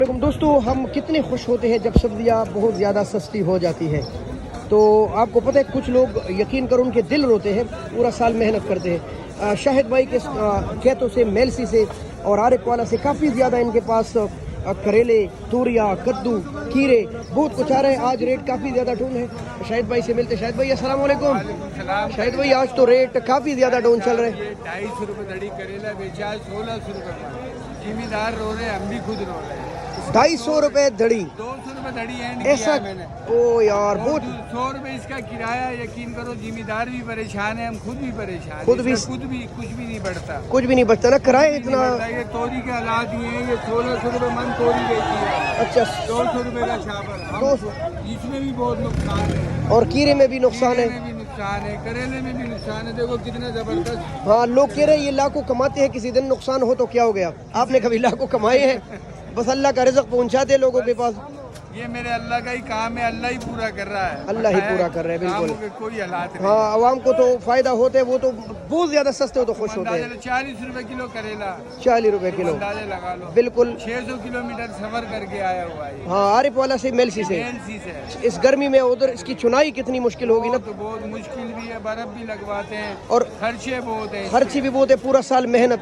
दोस्तों, हम कितने खुश होते हैं जब सब्जियां बहुत ज़्यादा सस्ती हो जाती है। तो आपको पता है कुछ लोग यकीन करो उनके दिल रोते हैं, पूरा साल मेहनत करते हैं। शाहिद भाई के खेतों से, मेलसी से और आरिफ वाला से काफ़ी ज़्यादा इनके पास करेले, तूरिया, कद्दू, खीरे बहुत कुछ आ रहा है। आज रेट काफ़ी ज़्यादा डाउन है। शाहिद भाई से मिलते। शाहिद भाई अस्सलाम वालेकुम। शाहिद भाई आज तो रेट काफ़ी ज़्यादा डाउन चल रहे हैं। 250 रुपये दड़ी करेला बेचा, 1600 रुपये। जिम्मेदार रो रहे हैं, हम भी खुद रो रहे हैं। 250 रुपये दड़ी, 200 रुपये दड़ी एंड ऐसा? किया मैंने। ओ यार, बहुत 100 रुपये इसका किराया। यकीन करो जिम्मेदार भी परेशान है, हम खुद भी परेशान, खुद भी कुछ भी नहीं बढ़ता। कुछ भी नहीं बचता ना, किराया इतना। ये तोरी के हालात ये हैं, ये 1600 रुपये मन तोरी बेची है। अच्छा, 200 रुपये का छापर। इसमें भी बहुत नुकसान है, और कीरे में भी नुकसान है। में भी नुकसान है, करेले में भी नुकसान है। देखो कितना जबरदस्त। हाँ, लोग कह रहे हैं ये लाखों कमाते हैं, किसी दिन नुकसान हो तो क्या हो गया। आपने कभी लाखों कमाए हैं? बस अल्लाह का रिज़्क़ पहुंचाते लोगों के पास। ये मेरे अल्लाह का ही काम है, अल्लाह ही पूरा कर रहा है। अल्लाह ही पूरा कर रहे हैं, बिल्कुल। कामों के कोई हालात नहीं। हाँ, आवाम को तो फायदा होते है, वो तो बहुत ज्यादा सस्ते हो तो खुश होते हैं। 40 रुपए किलो करेला, 40 रुपए किलो, अंदाजे लगा लो। बिल्कुल। 600 किलोमीटर सफर करके आया हुआ है। हाँ, आरिफ वाला से, मेलसी से। एलसी से इस गर्मी में उधर इसकी चुनाई कितनी मुश्किल होगी ना। तो बहुत मुश्किल भी है, बर्फ भी लगवाते हैं और खर्चे बहुत है। खर्ची भी बहुत है, पूरा साल मेहनत।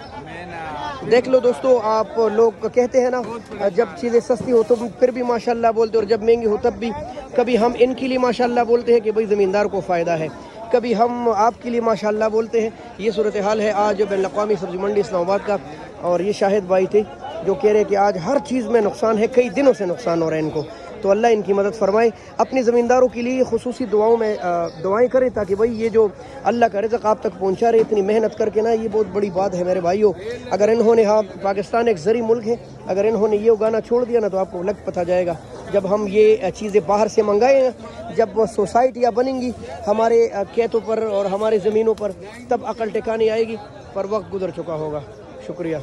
देख लो दोस्तों, आप लोग कहते हैं ना जब चीज़ें सस्ती हो तो फिर भी माशाल्लाह बोलते हैं, और जब महंगी हो तब भी। कभी हम इनके लिए माशाल्लाह बोलते हैं कि भाई ज़मींदार को फ़ायदा है, कभी हम आपके लिए माशाल्लाह बोलते हैं। ये सूरत हाल है आज बैनुल-अक़वामी सब्ज़ी मंडी इस्लामाबाद का। और ये शाहिद भाई थे जो कह रहे हैं कि आज हर चीज़ में नुकसान है, कई दिनों से नुकसान हो रहा है इनको। तो अल्लाह इनकी मदद फरमाए। अपने ज़मींदारों के लिए खुसूसी दुआओं में दुआएं करें, ताकि भाई ये जो अल्लाह का रिज़्क़ आप तक पहुंचा रहे इतनी मेहनत करके ना, ये बहुत बड़ी बात है मेरे भाइयों। अगर इन्होंने, हाँ, पाकिस्तान एक ज़री मुल्क है, अगर इन्होंने ये उगाना छोड़ दिया ना तो आपको लग पता जाएगा। जब हम ये चीज़ें बाहर से मंगाएँ, जब सोसाइटियाँ बनेंगी हमारे खेतों पर और हमारे ज़मीनों पर, तब अकल टिकानी आएगी, पर वक्त गुजर चुका होगा। शुक्रिया।